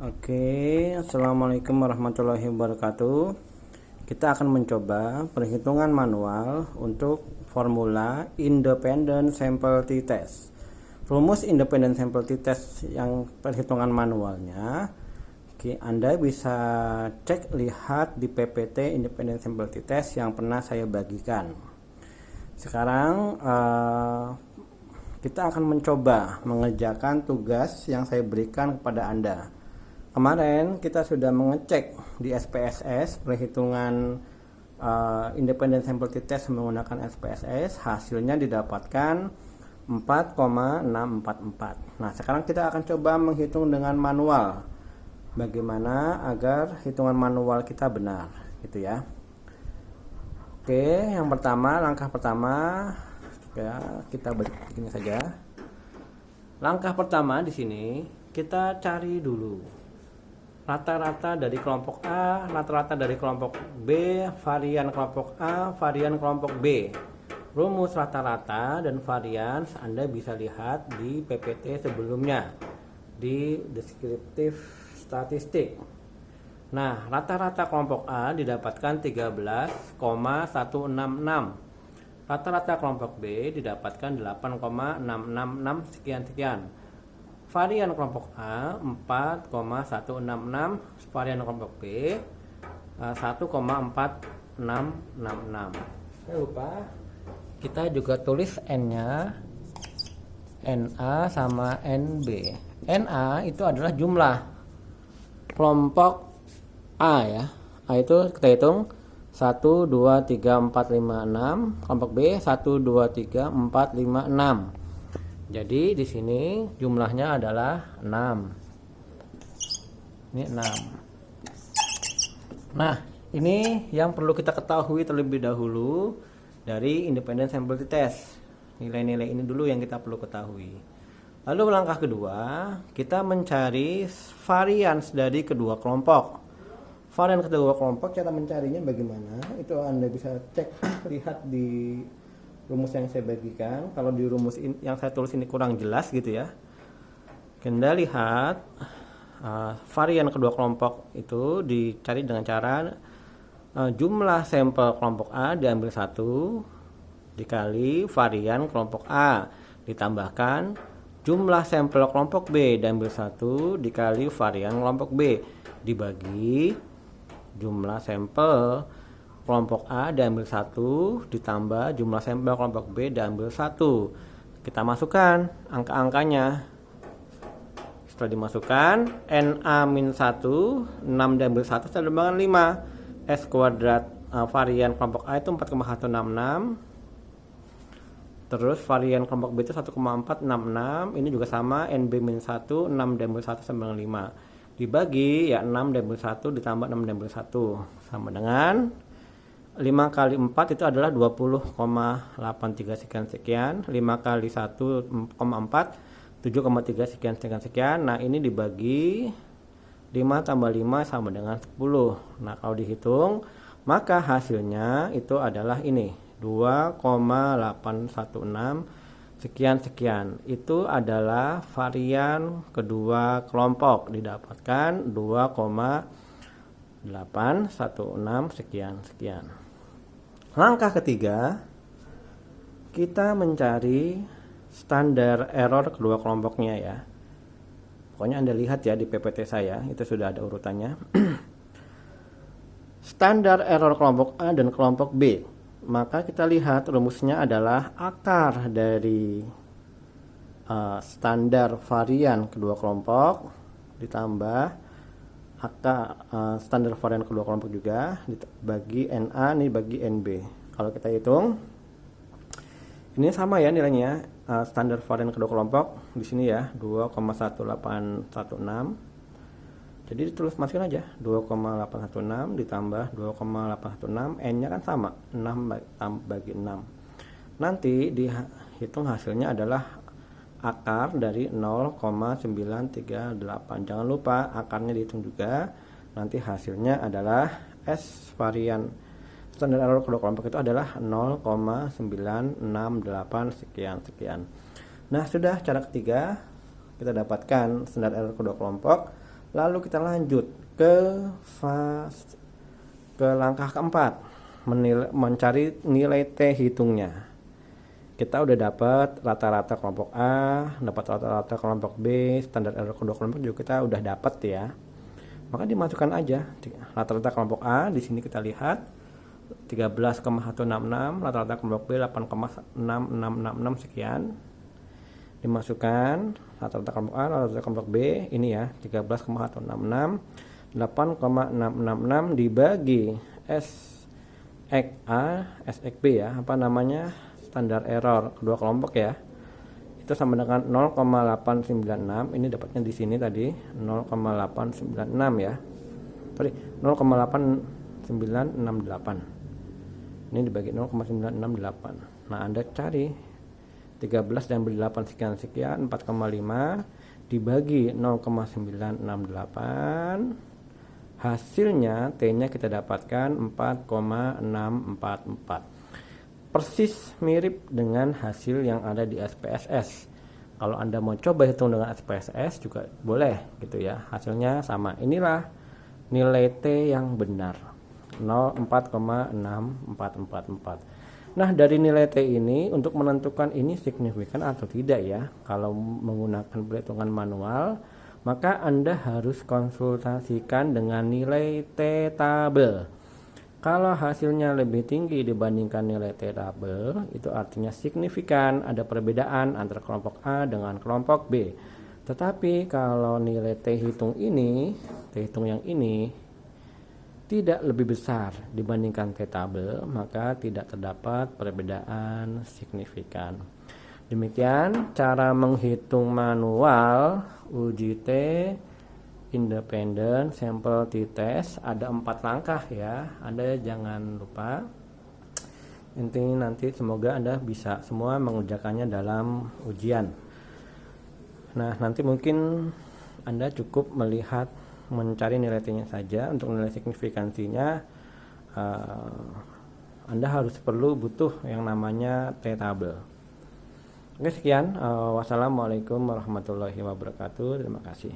Oke, assalamualaikum warahmatullahi wabarakatuh. Kita akan mencoba perhitungan manual untuk formula independent sample t-test. Rumus independent sample t-test yang perhitungan manualnya, oke, Anda bisa lihat di PPT independent sample t-test yang pernah saya bagikan. Sekarang kita akan mencoba mengerjakan tugas yang saya berikan kepada Anda. Kemarin kita sudah mengecek di SPSS perhitungan independent sample t-test menggunakan SPSS, hasilnya didapatkan 4,644. Nah, sekarang kita akan coba menghitung dengan manual. Bagaimana agar hitungan manual kita benar, gitu ya. Oke, yang pertama, langkah pertama ya, kita begini saja. Langkah pertama di sini kita cari dulu rata-rata dari kelompok A, rata-rata dari kelompok B, varian kelompok A, varian kelompok B. Rumus rata-rata dan varian Anda bisa lihat di PPT sebelumnya di deskriptif statistik. Nah, rata-rata kelompok A didapatkan 13,166. Rata-rata kelompok B didapatkan 8,666 sekian-sekian. Varian kelompok A 4,166, varian kelompok B 1,4666. Saya lupa, kita juga tulis N-nya, NA sama NB. NA itu adalah jumlah kelompok A ya. A itu kita hitung 1, 2, 3, 4, 5, 6. Kelompok B 1, 2, 3, 4, 5, 6. Jadi di sini jumlahnya adalah 6. Ini 6. Nah, ini yang perlu kita ketahui terlebih dahulu dari independent sample t-test. Nilai-nilai ini dulu yang kita perlu ketahui. Lalu langkah kedua, kita mencari varians dari kedua kelompok. Varian kedua kelompok, cara mencarinya bagaimana? Itu Anda bisa lihat di rumus yang saya bagikan. Kalau di rumus yang saya tulis ini kurang jelas gitu ya, Anda lihat varian kedua kelompok itu dicari dengan cara jumlah sampel kelompok A diambil 1 dikali varian kelompok A ditambahkan jumlah sampel kelompok B diambil 1 dikali varian kelompok B dibagi jumlah sampel kelompok A diambil 1 ditambah jumlah sampel kelompok B diambil 1. Kita masukkan angka-angkanya. Setelah dimasukkan, NA-1, 6 diambil 1 setelah dengan 5. S kuadrat varian kelompok A itu 4,166. Terus varian kelompok B itu 1,466. Ini juga sama, NB-1, 6 diambil 1 sama dengan 5. Dibagi, ya 6 diambil 1 ditambah 6 diambil 1. Sama dengan 5 kali 4 itu adalah 20,83 sekian-sekian. 5 kali 1,4 7,3 sekian-sekian. Nah, ini dibagi 5 tambah 5 sama dengan 10. Nah, kalau dihitung, maka hasilnya itu adalah ini 2,816 sekian-sekian. Itu adalah varian kedua kelompok, didapatkan 2,816 sekian-sekian. Langkah ketiga, kita mencari standar error kedua kelompoknya ya. Pokoknya Anda lihat ya di PPT saya, itu sudah ada urutannya. Standar error kelompok A dan kelompok B. Maka kita lihat rumusnya adalah akar dari standar varian kedua kelompok ditambah standar varian kedua kelompok juga bagi NA nih bagi NB. Kalau kita hitung ini sama ya nilainya, standar varian kedua kelompok di sini ya 2,1816. Jadi ditulis masukin aja 2,816 ditambah 2,816, N-nya kan sama 6 bagi 6. Nanti dihitung hasilnya adalah akar dari 0,938. Jangan lupa akarnya dihitung juga. Nanti hasilnya adalah S varian standar error kedua kelompok itu adalah 0,968 sekian-sekian. Nah, sudah cara ketiga kita dapatkan standar error kedua kelompok. Lalu kita lanjut ke langkah keempat, mencari nilai T hitungnya. Kita udah dapat rata-rata kelompok A, dapat rata-rata kelompok B, standar error kedua kelompok juga kita udah dapat ya. Maka dimasukkan aja rata-rata kelompok A, di sini kita lihat 13,166, rata-rata kelompok B 8,6666 sekian. Dimasukkan rata-rata kelompok A, rata-rata kelompok B, ini ya 13,166, 8,666 dibagi SXB ya, apa namanya, standar error kedua kelompok ya, itu sama dengan 0,896. Ini dapatnya di sini tadi 0,896 ya, sorry 0,8968. Ini dibagi 0,968. Nah, Anda cari 13 dan 8 sekian 4,5 dibagi 0,968, hasilnya T-nya kita dapatkan 4,644. Persis mirip dengan hasil yang ada di SPSS. Kalau Anda mau coba hitung dengan SPSS juga boleh gitu ya, hasilnya sama. Inilah nilai T yang benar, 4,6444. Nah, dari nilai T ini untuk menentukan ini signifikan atau tidak ya, kalau menggunakan perhitungan manual, maka Anda harus konsultasikan dengan nilai T tabel. Kalau hasilnya lebih tinggi dibandingkan nilai T tabel, itu artinya signifikan, ada perbedaan antara kelompok A dengan kelompok B. Tetapi kalau nilai T hitung yang ini tidak lebih besar dibandingkan T tabel, maka tidak terdapat perbedaan signifikan. Demikian cara menghitung manual uji T independent sample t-test. Ada 4 langkah ya, Anda jangan lupa. Intinya nanti semoga Anda bisa semua mengerjakannya dalam ujian. Nah, nanti mungkin Anda cukup mencari nilai T-nya saja. Untuk nilai signifikansinya Anda butuh yang namanya T tabel. Oke, sekian. Wassalamualaikum warahmatullahi wabarakatuh. Terima kasih.